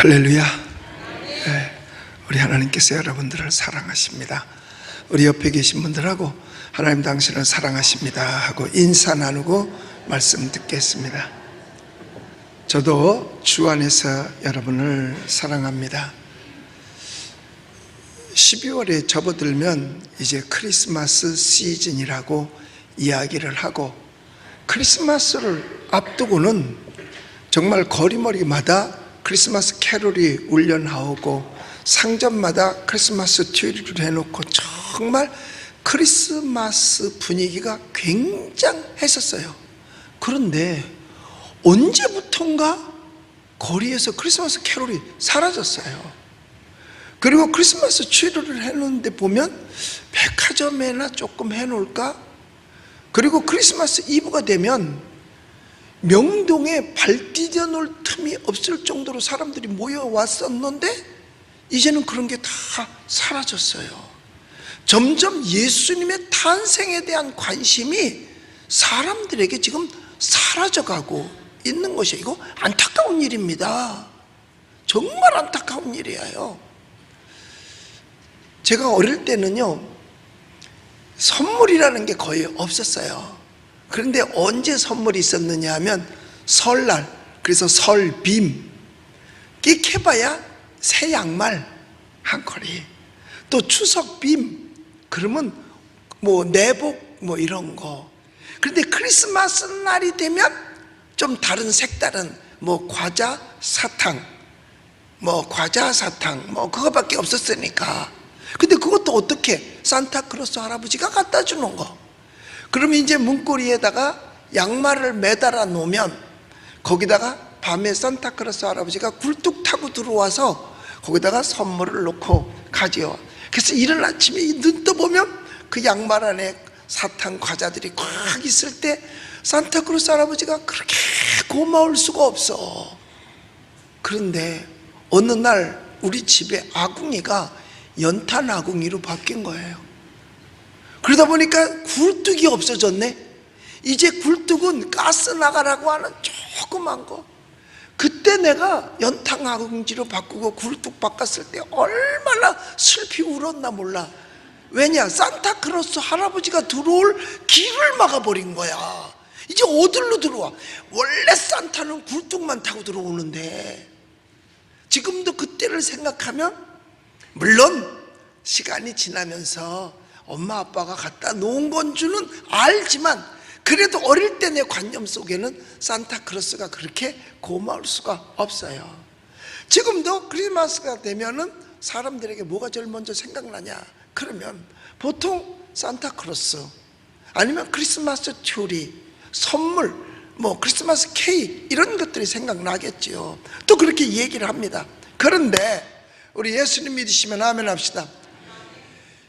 할렐루야. 네, 우리 하나님께서 여러분들을 사랑하십니다. 우리 옆에 계신 분들하고 하나님 당신을 사랑하십니다 하고 인사 나누고 말씀 듣겠습니다. 저도 주 안에서 여러분을 사랑합니다. 12월에 접어들면 이제 크리스마스 시즌이라고 이야기를 하고, 크리스마스를 앞두고는 정말 거리머리마다 크리스마스 캐롤이 울려 나오고 상점마다 크리스마스 트리를 해놓고 정말 크리스마스 분위기가 굉장했었어요. 그런데 언제부턴가 거리에서 크리스마스 캐롤이 사라졌어요. 그리고 크리스마스 트리를 해놓는데 보면 백화점에나 조금 해놓을까? 그리고 크리스마스 이브가 되면 명동에 발 디뎌놓을 틈이 없을 정도로 사람들이 모여왔었는데 이제는 그런 게 다 사라졌어요. 점점 예수님의 탄생에 대한 관심이 사람들에게 지금 사라져가고 있는 것이에요. 이거 안타까운 일입니다. 정말 안타까운 일이에요. 제가 어릴 때는요, 선물이라는 게 거의 없었어요. 그런데 언제 선물이 있었느냐 하면 설날, 그래서 설빔, 끽해봐야 새 양말 한 컬이, 또 추석빔, 그러면 뭐 내복 뭐 이런 거. 그런데 크리스마스 날이 되면 좀 다른 색다른 뭐 과자 사탕, 뭐 그거밖에 없었으니까. 근데 그것도 어떻게 산타크로스 할아버지가 갖다 주는 거. 그러면 이제 문고리에다가 양말을 매달아 놓으면 거기다가 밤에 산타크로스 할아버지가 굴뚝 타고 들어와서 거기다가 선물을 놓고 가지요. 그래서 이른 아침에 눈 떠보면 그 양말 안에 사탕 과자들이 꽉 있을 때 산타크로스 할아버지가 그렇게 고마울 수가 없어. 그런데 어느 날 우리 집에 아궁이가 연탄 아궁이로 바뀐 거예요. 그러다 보니까 굴뚝이 없어졌네. 이제 굴뚝은 가스 나가라고 하는 조그만 거. 그때 내가 연탄 아궁지로 바꾸고 굴뚝 바꿨을 때 얼마나 슬피 울었나 몰라. 왜냐? 산타크로스 할아버지가 들어올 길을 막아버린 거야. 이제 어디로 들어와? 원래 산타는 굴뚝만 타고 들어오는데. 지금도 그때를 생각하면, 물론 시간이 지나면서 엄마 아빠가 갖다 놓은 건 줄은 알지만, 그래도 어릴 때 내 관념 속에는 산타크로스가 그렇게 고마울 수가 없어요. 지금도 크리스마스가 되면은 사람들에게 뭐가 제일 먼저 생각나냐? 그러면 보통 산타크로스, 아니면 크리스마스 트리, 선물, 뭐 크리스마스 케이크, 이런 것들이 생각나겠지요. 또 그렇게 얘기를 합니다. 그런데 우리 예수님 믿으시면 아멘 합시다.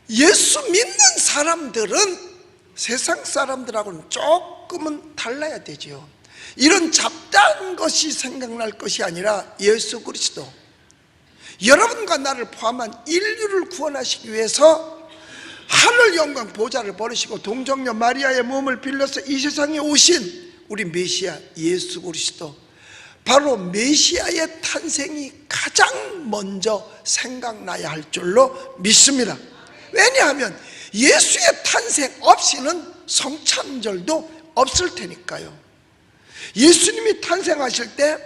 예수 믿는 사람들은 세상 사람들하고는 조금은 달라야 되지요. 이런 잡다한 것이 생각날 것이 아니라 예수 그리스도, 여러분과 나를 포함한 인류를 구원하시기 위해서 하늘 영광 보좌를 버리시고 동정녀 마리아의 몸을 빌려서 이 세상에 오신 우리 메시아 예수 그리스도, 바로 메시아의 탄생이 가장 먼저 생각나야 할 줄로 믿습니다. 왜냐하면 예수의 탄생 없이는 성찬절도 없을 테니까요. 예수님이 탄생하실 때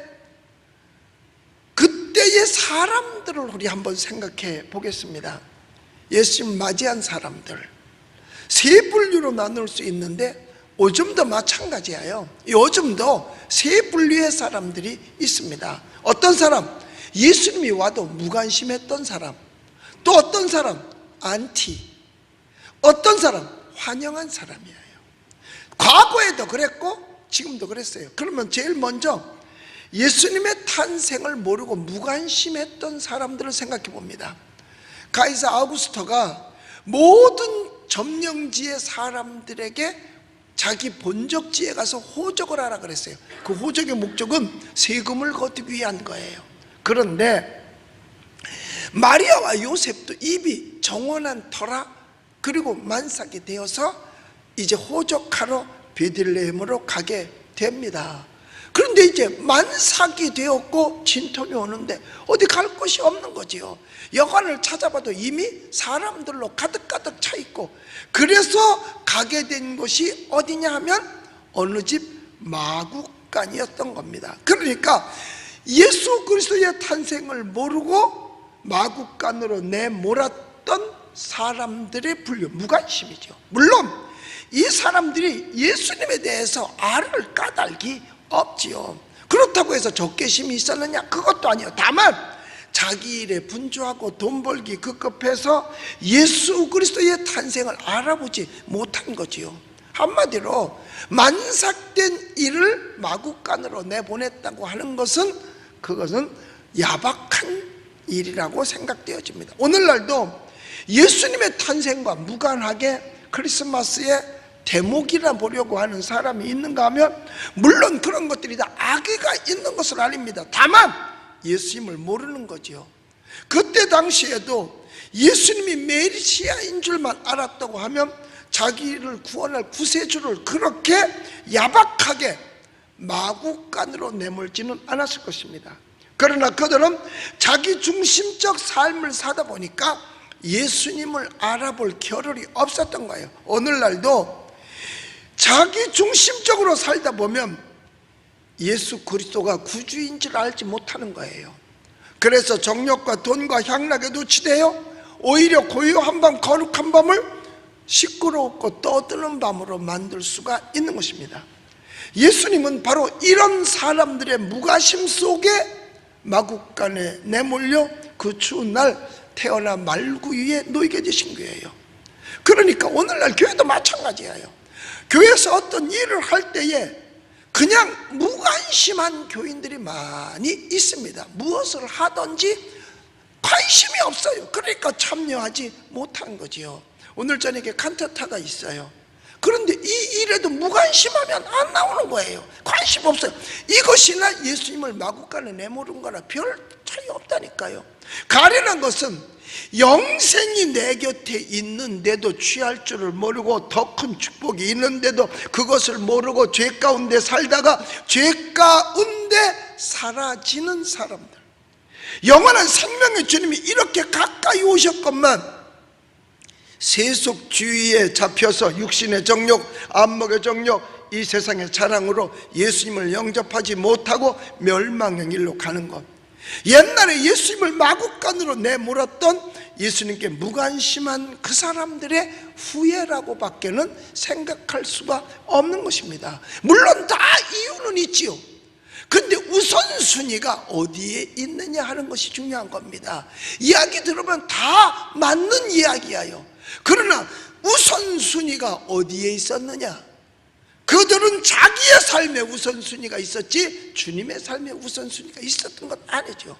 그때의 사람들을 우리 한번 생각해 보겠습니다. 예수님 맞이한 사람들 세 분류로 나눌 수 있는데, 요즘도 마찬가지예요. 요즘도 세 분류의 사람들이 있습니다. 어떤 사람? 예수님이 와도 무관심했던 사람. 또 어떤 사람? 안티. 어떤 사람? 환영한 사람이에요. 과거에도 그랬고 지금도 그랬어요. 그러면 제일 먼저 예수님의 탄생을 모르고 무관심했던 사람들을 생각해 봅니다. 가이사 아우구스토가 모든 점령지의 사람들에게 자기 본적지에 가서 호적을 하라 그랬어요. 그 호적의 목적은 세금을 걷기 위한 거예요. 그런데 마리아와 요셉도 입이 정원한 터라 그리고 만삭이 되어서 이제 호적하러 베들레헴으로 가게 됩니다. 그런데 이제 만삭이 되었고 진통이 오는데 어디 갈 곳이 없는 거지요. 여관을 찾아봐도 이미 사람들로 가득가득 차 있고, 그래서 가게 된 곳이 어디냐 하면 어느 집 마구간이었던 겁니다. 그러니까 예수 그리스도의 탄생을 모르고 마구간으로 내몰았던 사람들의 분류, 무관심이죠. 물론 이 사람들이 예수님에 대해서 알을 까닭이 없지요. 그렇다고 해서 적개심이 있었느냐? 그것도 아니에요. 다만 자기 일에 분주하고 돈 벌기 급급해서 예수 그리스도의 탄생을 알아보지 못한 거지요. 한마디로 만삭된 일을 마구간으로 내보냈다고 하는 것은, 그것은 야박한 일이라고 생각되어집니다. 오늘날도 예수님의 탄생과 무관하게 크리스마스에 대목이나 보려고 하는 사람이 있는가 하면, 물론 그런 것들이 다 악의가 있는 것을 아닙니다. 다만 예수님을 모르는 거지요. 그때 당시에도 예수님이 메시아인 줄만 알았다고 하면 자기를 구원할 구세주를 그렇게 야박하게 마구간으로 내몰지는 않았을 것입니다. 그러나 그들은 자기 중심적 삶을 사다 보니까 예수님을 알아볼 겨를이 없었던 거예요. 오늘날도 자기 중심적으로 살다 보면 예수 그리스도가 구주인 줄 알지 못하는 거예요. 그래서 정욕과 돈과 향락에 노치되어 오히려 고요한 밤, 거룩한 밤을 시끄럽고 떠드는 밤으로 만들 수가 있는 것입니다. 예수님은 바로 이런 사람들의 무관심 속에 마구간에 내몰려 그 추운 날 태어나 말구 위에 놓이게 되신 거예요. 그러니까 오늘날 교회도 마찬가지예요. 교회에서 어떤 일을 할 때에 그냥 무관심한 교인들이 많이 있습니다. 무엇을 하든지 관심이 없어요. 그러니까 참여하지 못한 거지요. 오늘 저녁에 칸타타가 있어요. 그런데 이 일에도 무관심하면 안 나오는 거예요. 관심 없어요. 이것이나 예수님을 마구간에 내모른 거나 별 차이 없다니까요. 가련한 것은 영생이 내 곁에 있는데도 취할 줄을 모르고, 더 큰 축복이 있는데도 그것을 모르고 죄 가운데 살다가 죄 가운데 사라지는 사람들, 영원한 생명의 주님이 이렇게 가까이 오셨건만 세속주의에 잡혀서 육신의 정욕, 안목의 정욕, 이 세상의 자랑으로 예수님을 영접하지 못하고 멸망의 길로 가는 것, 옛날에 예수님을 마구간으로 내몰았던 예수님께 무관심한 그 사람들의 후회라고 밖에는 생각할 수가 없는 것입니다. 물론 다 이유는 있지요. 근데 우선순위가 어디에 있느냐 하는 것이 중요한 겁니다. 이야기 들으면 다 맞는 이야기예요. 그러나 우선순위가 어디에 있었느냐? 그들은 자기의 삶의 우선순위가 있었지 주님의 삶의 우선순위가 있었던 건 아니죠.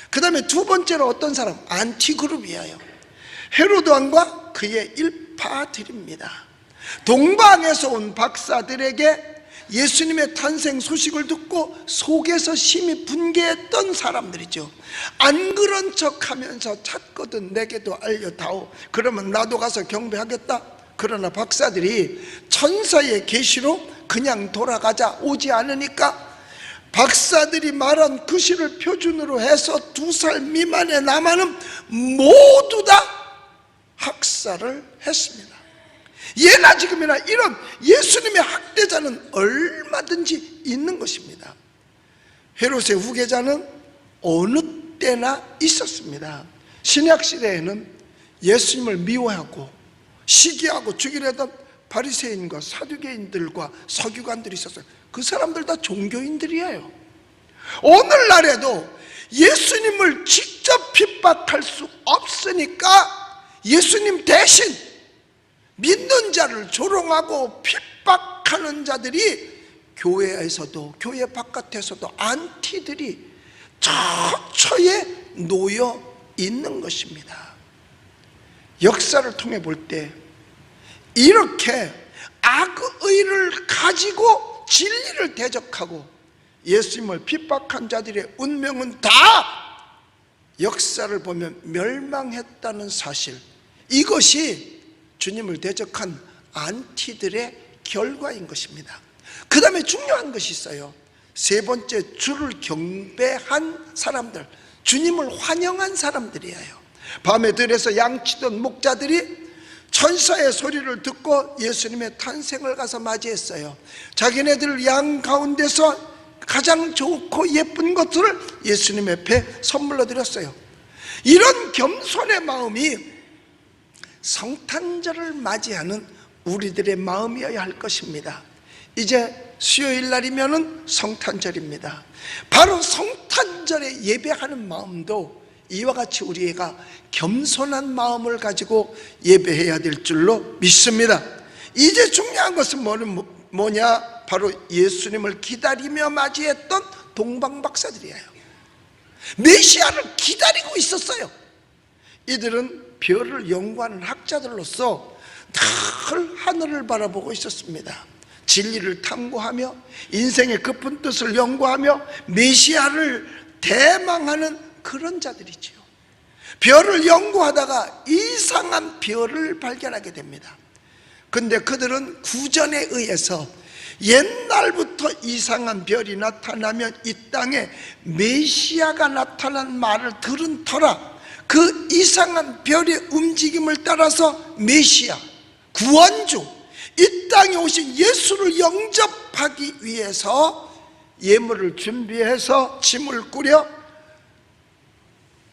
그 다음에 두 번째로 어떤 사람? 안티그룹이에요. 헤로드 왕과 그의 일파들입니다. 동방에서 온 박사들에게 예수님의 탄생 소식을 듣고 속에서 심히 분개했던 사람들이죠. 안 그런 척하면서 찾거든 내게도 알려다오. 그러면 나도 가서 경배하겠다. 그러나 박사들이 천사의 계시로 그냥 돌아가자 오지 않으니까 박사들이 말한 그 시를 표준으로 해서 2살 미만의 남아는 모두 다 학살을 했습니다. 예나 지금이나 이런 예수님의 학대자는 얼마든지 있는 것입니다. 헤롯의 후계자는 어느 때나 있었습니다. 신약시대에는 예수님을 미워하고 시기하고 죽이려던 바리새인과 사두개인들과 서기관들이 있었어요. 그 사람들 다 종교인들이에요. 오늘날에도 예수님을 직접 핍박할 수 없으니까 예수님 대신 믿는 자를 조롱하고 핍박하는 자들이 교회에서도 교회 바깥에서도 안티들이 처처에 놓여 있는 것입니다. 역사를 통해 볼 때 이렇게 악의를 가지고 진리를 대적하고 예수님을 핍박한 자들의 운명은 다 역사를 보면 멸망했다는 사실, 이것이 주님을 대적한 안티들의 결과인 것입니다. 그 다음에 중요한 것이 있어요. 세 번째, 주를 경배한 사람들, 주님을 환영한 사람들이에요. 밤에 들에서 양치던 목자들이 천사의 소리를 듣고 예수님의 탄생을 가서 맞이했어요. 자기네들 양 가운데서 가장 좋고 예쁜 것들을 예수님 앞에 선물로 드렸어요. 이런 겸손의 마음이 성탄절을 맞이하는 우리들의 마음이어야 할 것입니다. 이제 수요일 날이면은 성탄절입니다. 바로 성탄절에 예배하는 마음도 이와 같이 우리가 겸손한 마음을 가지고 예배해야 될 줄로 믿습니다. 이제 중요한 것은 뭐냐? 바로 예수님을 기다리며 맞이했던 동방박사들이에요. 메시아를 기다리고 있었어요. 이들은 별을 연구하는 학자들로서 늘 하늘을 바라보고 있었습니다. 진리를 탐구하며 인생의 깊은 뜻을 연구하며 메시아를 대망하는 그런 자들이지요. 별을 연구하다가 이상한 별을 발견하게 됩니다. 근데 그들은 구전에 의해서 옛날부터 이상한 별이 나타나면 이 땅에 메시아가 나타난 말을 들은 터라 그 이상한 별의 움직임을 따라서 메시아, 구원주, 이 땅에 오신 예수를 영접하기 위해서 예물을 준비해서 짐을 꾸려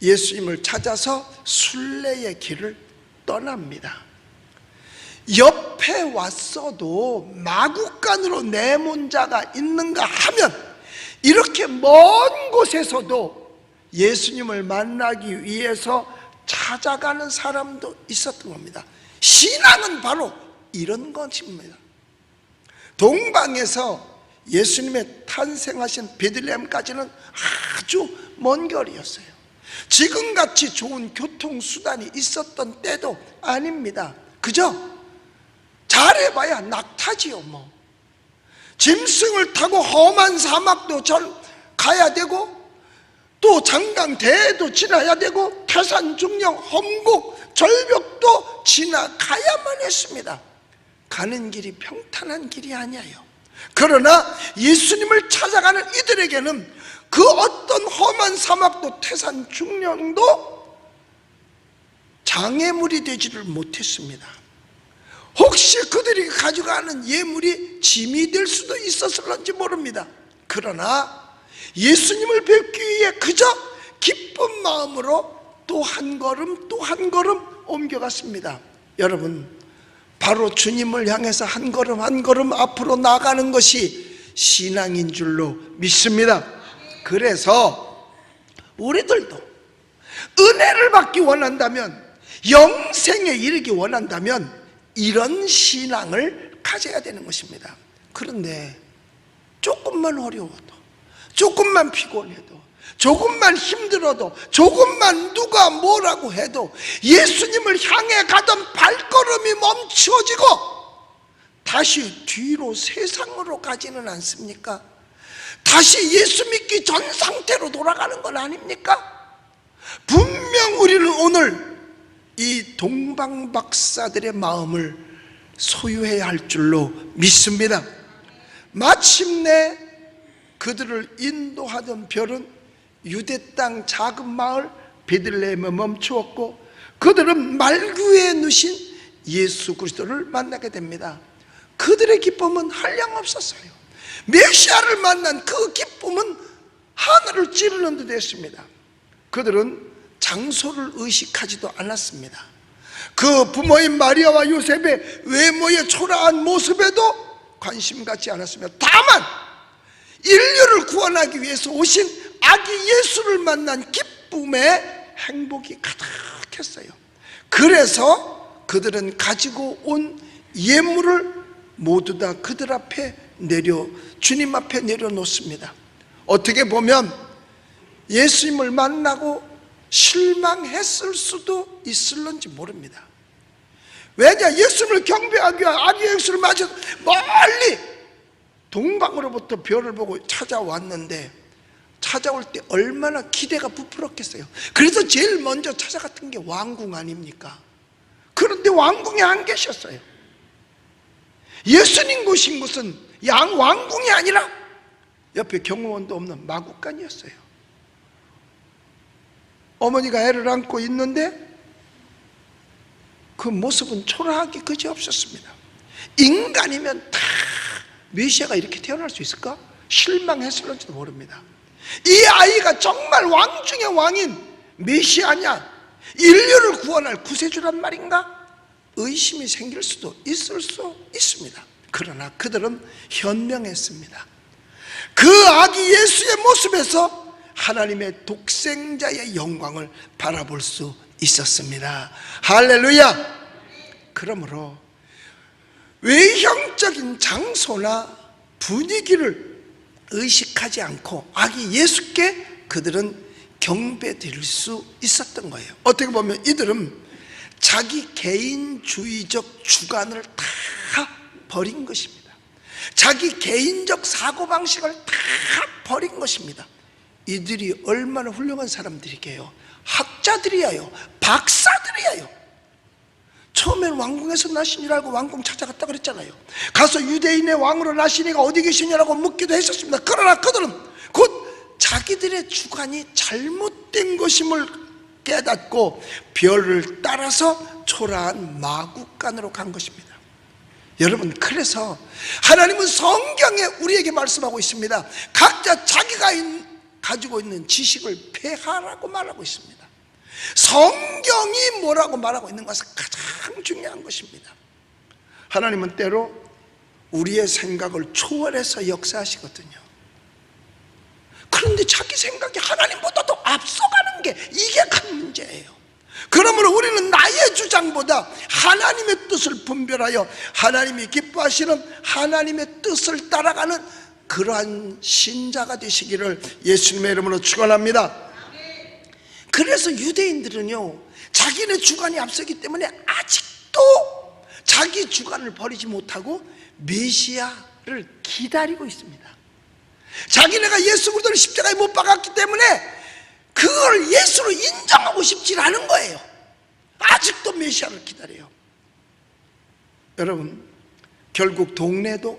예수님을 찾아서 순례의 길을 떠납니다. 옆에 왔어도 마구간으로 내몬 자가 있는가 하면 이렇게 먼 곳에서도 예수님을 만나기 위해서 찾아가는 사람도 있었던 겁니다. 신앙은 바로 이런 것입니다. 동방에서 예수님의 탄생하신 베들레헴까지는 아주 먼 거리였어요. 지금같이 좋은 교통수단이 있었던 때도 아닙니다. 그죠? 잘해봐야 낙타지요. 짐승을 타고 험한 사막도 가야 되고 또 장강대도 지나야 되고 태산중령 험곡 절벽도 지나가야만 했습니다. 가는 길이 평탄한 길이 아니에요. 그러나 예수님을 찾아가는 이들에게는 그 어떤 험한 사막도 태산중령도 장애물이 되지를 못했습니다. 혹시 그들이 가져가는 예물이 짐이 될 수도 있었을런지 모릅니다. 그러나 예수님을 뵙기 위해 그저 기쁜 마음으로 또 한 걸음 또 한 걸음 옮겨갔습니다. 여러분, 바로 주님을 향해서 한 걸음 한 걸음 앞으로 나가는 것이 신앙인 줄로 믿습니다. 그래서 우리들도 은혜를 받기 원한다면, 영생에 이르기 원한다면 이런 신앙을 가져야 되는 것입니다. 그런데 조금만 어려워도, 조금만 피곤해도, 조금만 힘들어도, 조금만 누가 뭐라고 해도 예수님을 향해 가던 발걸음이 멈추어지고 다시 뒤로 세상으로 가지는 않습니까? 다시 예수 믿기 전 상태로 돌아가는 건 아닙니까? 분명 우리는 오늘 이 동방박사들의 마음을 소유해야 할 줄로 믿습니다. 마침내 그들을 인도하던 별은 유대 땅 작은 마을 베들레헴에 멈추었고 그들은 말구에 누신 예수 그리스도를 만나게 됩니다. 그들의 기쁨은 한량없었어요. 메시아를 만난 그 기쁨은 하늘을 찌르는 듯 했습니다. 그들은 장소를 의식하지도 않았습니다. 그 부모인 마리아와 요셉의 외모의 초라한 모습에도 관심 갖지 않았으며, 다만 인류를 구원하기 위해서 오신 아기 예수를 만난 기쁨에 행복이 가득했어요. 그래서 그들은 가지고 온 예물을 모두 다 그들 앞에 주님 앞에 내려놓습니다. 어떻게 보면 예수님을 만나고 실망했을 수도 있을런지 모릅니다. 왜냐? 예수님을 경배하기 위해 아기 예수를 맞아 멀리 동방으로부터 별을 보고 찾아왔는데, 찾아올 때 얼마나 기대가 부풀었겠어요. 그래서 제일 먼저 찾아갔던 게 왕궁 아닙니까? 그런데 왕궁에 안 계셨어요. 예수님 오신 곳은 왕궁이 아니라 옆에 경호원도 없는 마구간이었어요. 어머니가 애를 안고 있는데 그 모습은 초라하기 그지없었습니다. 인간이면 다 메시아가 이렇게 태어날 수 있을까? 실망했을런지도 모릅니다. 이 아이가 정말 왕 중의 왕인 메시아냐, 인류를 구원할 구세주란 말인가? 의심이 생길 수도 있을 수 있습니다. 그러나 그들은 현명했습니다. 그 아기 예수의 모습에서 하나님의 독생자의 영광을 바라볼 수 있었습니다. 할렐루야. 그러므로 외형적인 장소나 분위기를 의식하지 않고 아기 예수께 그들은 경배드릴 수 있었던 거예요. 어떻게 보면 이들은 자기 개인주의적 주관을 다 버린 것입니다. 자기 개인적 사고방식을 다 버린 것입니다. 이들이 얼마나 훌륭한 사람들이게요. 학자들이에요. 박사들이에요. 처음엔 왕궁에서 나신 줄 알고 왕궁 찾아갔다 그랬잖아요. 가서 유대인의 왕으로 나시니가 어디 계시냐라고 묻기도 했었습니다. 그러나 그들은 곧 자기들의 주관이 잘못된 것임을 깨닫고 별을 따라서 초라한 마구간으로 간 것입니다. 여러분, 그래서 하나님은 성경에 우리에게 말씀하고 있습니다. 각자 자기가 가지고 있는 지식을 폐하라고 말하고 있습니다. 성경이 뭐라고 말하고 있는 것은 가장 중요한 것입니다. 하나님은 때로 우리의 생각을 초월해서 역사하시거든요. 그런데 자기 생각이 하나님보다도 앞서가는 게 이게 큰 문제예요. 그러므로 우리는 나의 주장보다 하나님의 뜻을 분별하여 하나님이 기뻐하시는 하나님의 뜻을 따라가는 그러한 신자가 되시기를 예수님의 이름으로 축원합니다. 그래서 유대인들은요, 자기네 주관이 앞서기 때문에 아직도 자기 주관을 버리지 못하고 메시아를 기다리고 있습니다. 자기네가 예수 그리스도를 십자가에 못 박았기 때문에 그걸 예수로 인정하고 싶지 않은 거예요. 아직도 메시아를 기다려요. 여러분, 결국 동네도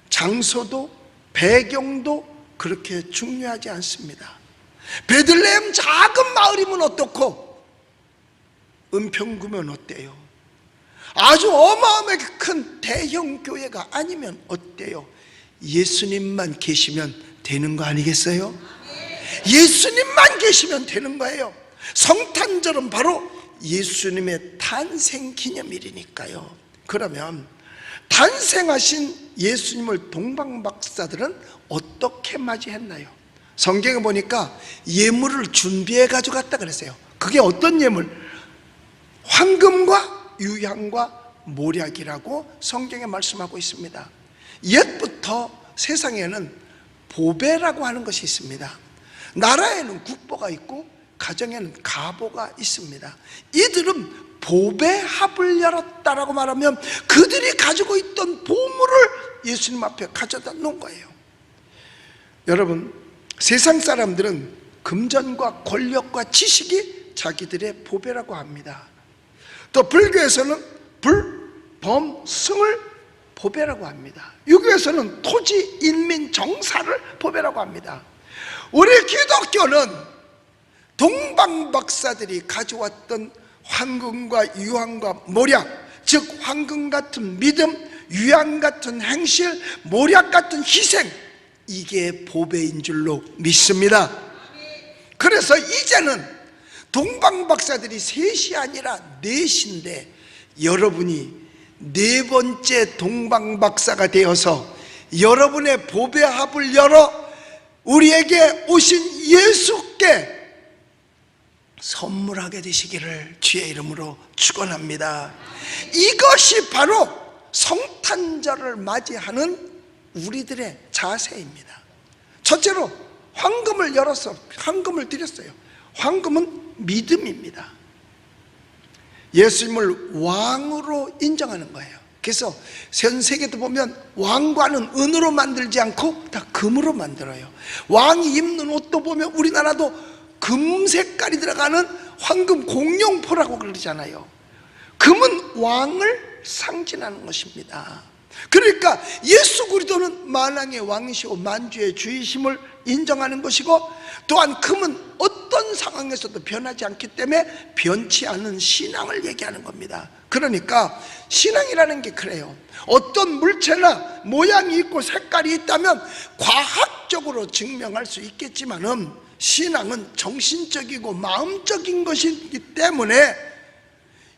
장소도 배경도 그렇게 중요하지 않습니다. 베들레헴 작은 마을이면 어떻고 은평구면 어때요? 아주 어마어마하게 큰 대형 교회가 아니면 어때요? 예수님만 계시면 되는 거 아니겠어요? 예수님만 계시면 되는 거예요. 성탄절은 바로 예수님의 탄생 기념일이니까요. 그러면 탄생하신 예수님을 동방박사들은 어떻게 맞이했나요? 성경에 보니까 예물을 준비해 가져갔다 그랬어요. 그게 어떤 예물? 황금과 유향과 모략이라고 성경에 말씀하고 있습니다. 옛부터 세상에는 보배라고 하는 것이 있습니다. 나라에는 국보가 있고 가정에는 가보가 있습니다. 이들은 보배합을 열었다라고 말하면 그들이 가지고 있던 보물을 예수님 앞에 가져다 놓은 거예요. 여러분, 세상 사람들은 금전과 권력과 지식이 자기들의 보배라고 합니다. 또 불교에서는 불범승을 보배라고 합니다. 유교에서는 토지, 인민, 정사를 보배라고 합니다. 우리 기독교는 동방박사들이 가져왔던 황금과 유황과 모략, 즉 황금 같은 믿음, 유황 같은 행실, 모략 같은 희생, 이게 보배인 줄로 믿습니다. 그래서 이제는 동방박사들이 셋이 아니라 넷인데 여러분이 네 번째 동방박사가 되어서 여러분의 보배합을 열어 우리에게 오신 예수께 선물하게 되시기를 주의 이름으로 축원합니다. 이것이 바로 성탄절을 맞이하는 우리들의 자세입니다. 첫째로 황금을 열어서 황금을 드렸어요. 황금은 믿음입니다. 예수님을 왕으로 인정하는 거예요. 그래서 전 세계도 보면 왕관은 은으로 만들지 않고 다 금으로 만들어요. 왕이 입는 옷도 보면 우리나라도 금 색깔이 들어가는 황금 공룡포라고 그러잖아요. 금은 왕을 상징하는 것입니다. 그러니까 예수 그리스도는 만왕의 왕이시고 만주의 주이심을 인정하는 것이고, 또한 금은 어떤 상황에서도 변하지 않기 때문에 변치 않는 신앙을 얘기하는 겁니다. 그러니까 신앙이라는 게 그래요. 어떤 물체나 모양이 있고 색깔이 있다면 과학적으로 증명할 수 있겠지만은, 신앙은 정신적이고 마음적인 것이기 때문에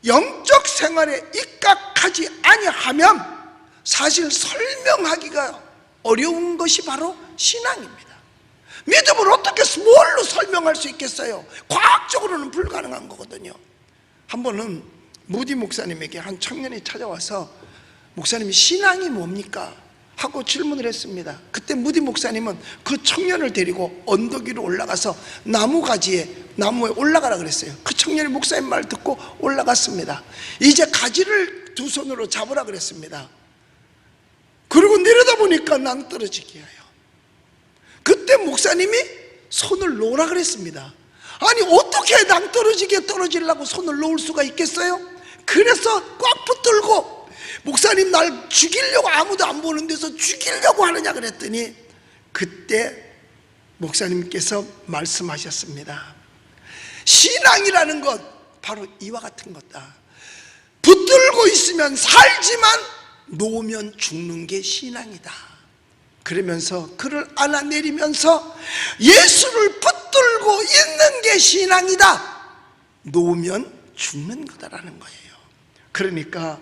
영적 생활에 입각하지 아니하면 사실 설명하기가 어려운 것이 바로 신앙입니다. 믿음을 어떻게 뭘로 설명할 수 있겠어요? 과학적으로는 불가능한 거거든요. 한 번은 무디 목사님에게 한 청년이 찾아와서, 목사님이 신앙이 뭡니까? 하고 질문을 했습니다. 그때 무디 목사님은 그 청년을 데리고 언덕 위로 올라가서 나무에 올라가라 그랬어요. 그 청년이 목사님 말 듣고 올라갔습니다. 이제 가지를 두 손으로 잡으라 그랬습니다. 그리고 내려다 보니까 낭떠러지기 해요. 그때 목사님이 손을 놓으라 그랬습니다. 아니, 어떻게 낭떠러지게 떨어지려고 손을 놓을 수가 있겠어요? 그래서 꽉 붙들고, 목사님 날 죽이려고, 아무도 안 보는 데서 죽이려고 하느냐 그랬더니, 그때 목사님께서 말씀하셨습니다. 신앙이라는 것 바로 이와 같은 거다. 붙들고 있으면 살지만 놓으면 죽는 게 신앙이다. 그러면서 그를 안아내리면서 예수를 붙들고 있는 게 신앙이다. 놓으면 죽는 거다라는 거예요. 그러니까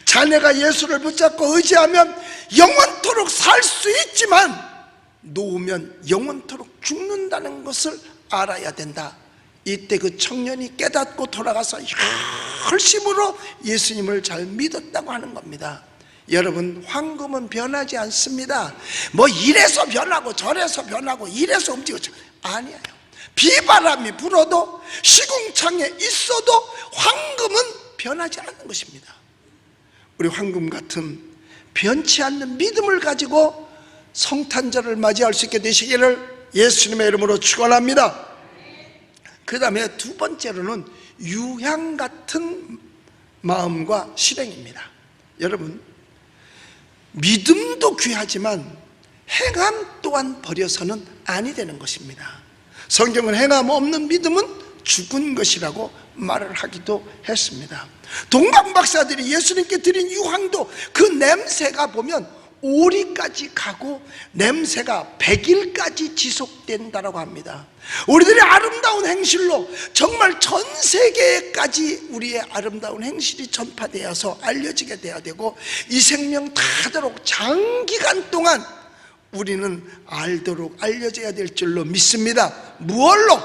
자네가 예수를 붙잡고 의지하면 영원토록 살 수 있지만 놓으면 영원토록 죽는다는 것을 알아야 된다. 이때 그 청년이 깨닫고 돌아가서 열심으로 예수님을 잘 믿었다고 하는 겁니다. 여러분, 황금은 변하지 않습니다. 뭐 이래서 변하고 저래서 변하고 이래서 움직이고, 아니에요. 비바람이 불어도 시궁창에 있어도 황금은 변하지 않는 것입니다. 우리 황금 같은 변치 않는 믿음을 가지고 성탄절을 맞이할 수 있게 되시기를 예수님의 이름으로 축원합니다. 그 다음에 두 번째로는 유향 같은 마음과 실행입니다. 여러분, 믿음도 귀하지만 행함 또한 버려서는 아니 되는 것입니다. 성경은 행함 없는 믿음은 죽은 것이라고 말을 하기도 했습니다. 동방 박사들이 예수님께 드린 유향도 그 냄새가 보면 오리까지 가고 냄새가 100일까지 지속된다고 합니다. 우리들의 아름다운 행실로 정말 전 세계까지 우리의 아름다운 행실이 전파되어서 알려지게 돼야 되고, 이 생명 다하도록 장기간 동안 우리는 알도록 알려져야 될 줄로 믿습니다. 무얼로?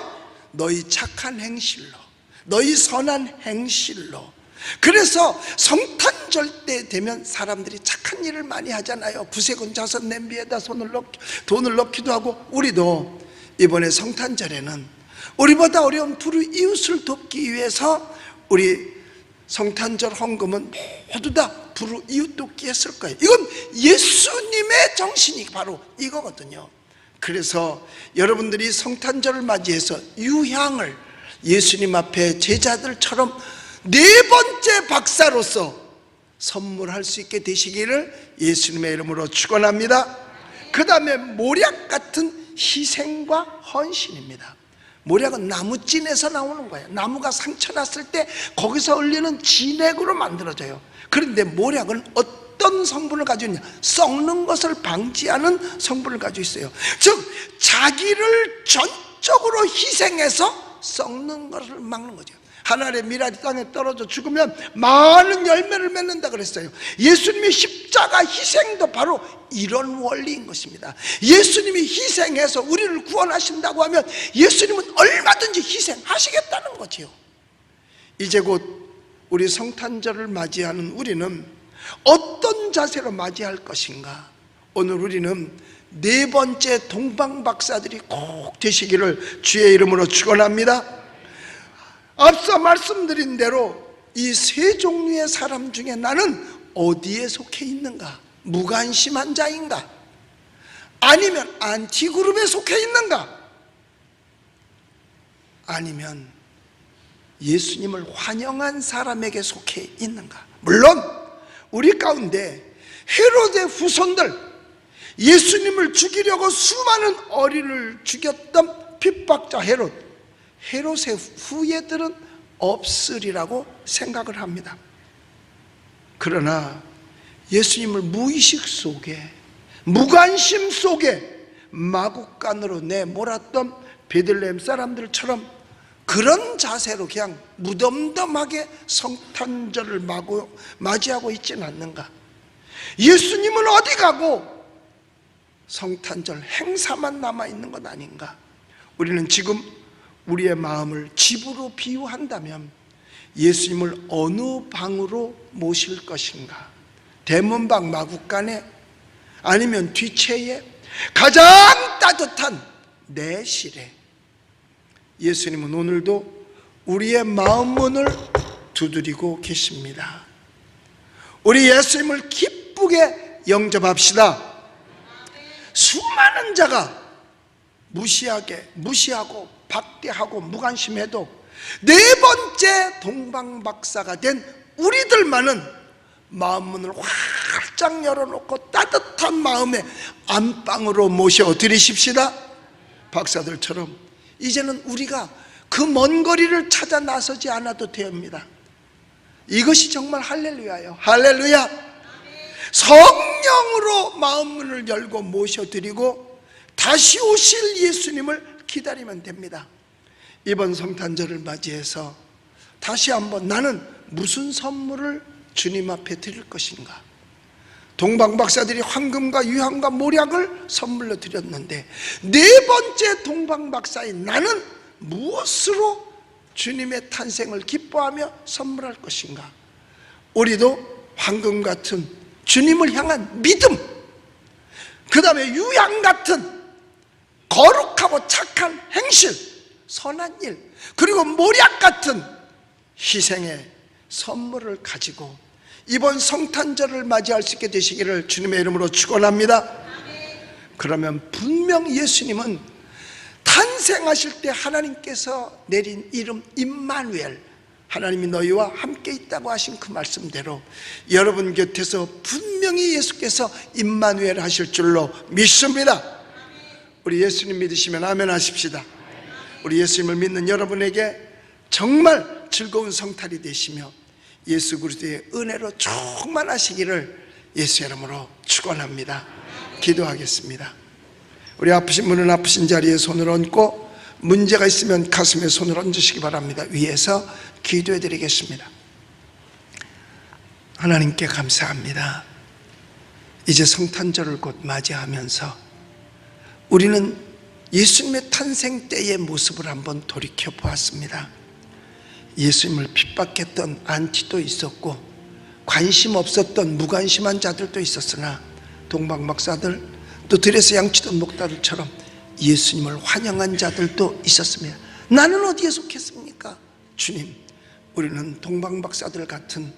너희 착한 행실로, 너희 선한 행실로. 그래서 성탄절 때 되면 사람들이 착한 일을 많이 하잖아요. 구세군 자선 냄비에다 돈을 넣기도 하고, 우리도 이번에 성탄절에는 우리보다 어려운 불우 이웃을 돕기 위해서 우리 성탄절 헌금은 모두 다 불우 이웃 돕기 했을 거예요. 이건 예수님의 정신이 바로 이거거든요. 그래서 여러분들이 성탄절을 맞이해서 유향을 예수님 앞에 제자들처럼 네 번째 박사로서 선물할 수 있게 되시기를 예수님의 이름으로 축원합니다. 그 다음에 모략 같은 희생과 헌신입니다. 모략은 나무찐에서 나오는 거예요. 나무가 상처 났을 때 거기서 흘리는 진액으로 만들어져요. 그런데 모략은 어떤 성분을 가지고 있냐? 썩는 것을 방지하는 성분을 가지고 있어요. 즉 자기를 전적으로 희생해서 썩는 것을 막는 거죠. 하늘의 미랄이 땅에 떨어져 죽으면 많은 열매를 맺는다 그랬어요. 예수님의 십자가 희생도 바로 이런 원리인 것입니다. 예수님이 희생해서 우리를 구원하신다고 하면 예수님은 얼마든지 희생하시겠다는 거지요. 이제 곧 우리 성탄절을 맞이하는 우리는 어떤 자세로 맞이할 것인가? 오늘 우리는 네 번째 동방 박사들이 꼭 되시기를 주의 이름으로 축원합니다. 앞서 말씀드린 대로 이 세 종류의 사람 중에 나는 어디에 속해 있는가? 무관심한 자인가? 아니면 안티그룹에 속해 있는가? 아니면 예수님을 환영한 사람에게 속해 있는가? 물론 우리 가운데 헤롯의 후손들, 예수님을 죽이려고 수많은 어린을 죽였던 핍박자 헤롯의 후예들은 없으리라고 생각을 합니다. 그러나 예수님을 무의식 속에, 무관심 속에 마구간으로 내몰았던 베들레헴 사람들처럼 그런 자세로 그냥 무덤덤하게 성탄절을 맞이하고 있지는 않는가? 예수님은 어디 가고 성탄절 행사만 남아있는 것 아닌가? 우리는 지금 우리의 마음을 집으로 비유한다면 예수님을 어느 방으로 모실 것인가? 대문방 마구간에, 아니면 뒷채에, 가장 따뜻한 내실에. 예수님은 오늘도 우리의 마음 문을 두드리고 계십니다. 우리 예수님을 기쁘게 영접합시다. 수많은 자가 무시하고 박대하고 무관심해도 네 번째 동방박사가 된 우리들만은 마음 문을 활짝 열어놓고 따뜻한 마음의 안방으로 모셔드리십시다. 박사들처럼 이제는 우리가 그 먼 거리를 찾아 나서지 않아도 됩니다. 이것이 정말 할렐루야예요. 할렐루야. 성령으로 마음 문을 열고 모셔드리고 다시 오실 예수님을 기다리면 됩니다. 이번 성탄절을 맞이해서 다시 한번 나는 무슨 선물을 주님 앞에 드릴 것인가? 동방박사들이 황금과 유향과 모략을 선물로 드렸는데 네 번째 동방박사인 나는 무엇으로 주님의 탄생을 기뻐하며 선물할 것인가? 우리도 황금 같은 주님을 향한 믿음, 그 다음에 유향 같은 거룩하고 착한 행실, 선한 일, 그리고 모략 같은 희생의 선물을 가지고 이번 성탄절을 맞이할 수 있게 되시기를 주님의 이름으로 축원합니다. 그러면 분명 예수님은 탄생하실 때 하나님께서 내린 이름 임마누엘, 하나님이 너희와 함께 있다고 하신 그 말씀대로 여러분 곁에서 분명히 예수께서 임마누엘 하실 줄로 믿습니다. 우리 예수님 믿으시면 아멘 하십시다. 우리 예수님을 믿는 여러분에게 정말 즐거운 성탄이 되시며 예수 그리스도의 은혜로 충만하시기를 예수 이름으로 축원합니다. 기도하겠습니다. 우리 아프신 분은 아프신 자리에 손을 얹고 문제가 있으면 가슴에 손을 얹으시기 바랍니다. 위에서 기도해 드리겠습니다. 하나님께 감사합니다. 이제 성탄절을 곧 맞이하면서 우리는 예수님의 탄생 때의 모습을 한번 돌이켜 보았습니다. 예수님을 핍박했던 안티도 있었고 관심 없었던 무관심한 자들도 있었으나 동방박사들 또 들에서 양치던 목자들처럼 예수님을 환영한 자들도 있었습니다. 나는 어디에 속했습니까? 주님, 우리는 동방박사들 같은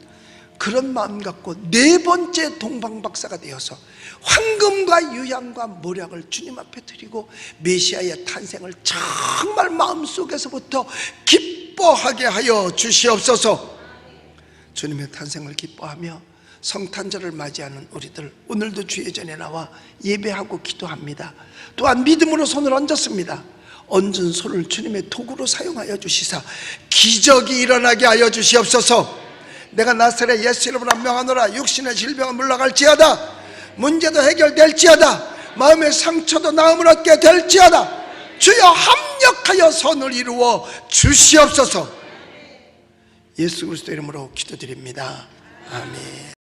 그런 마음 갖고 네 번째 동방박사가 되어서 황금과 유향과 모략을 주님 앞에 드리고 메시아의 탄생을 정말 마음속에서부터 기뻐하게 하여 주시옵소서. 주님의 탄생을 기뻐하며 성탄절을 맞이하는 우리들, 오늘도 주의 전에 나와 예배하고 기도합니다. 또한 믿음으로 손을 얹었습니다. 얹은 손을 주님의 도구로 사용하여 주시사 기적이 일어나게 하여 주시옵소서. 내가 나사렛 예수 이름으로 명하노라. 육신의 질병은 물러갈지어다. 문제도 해결될지어다. 마음의 상처도 나음을 얻게 될지어다. 주여 합력하여 선을 이루어 주시옵소서. 예수 그리스도 이름으로 기도드립니다. 아멘.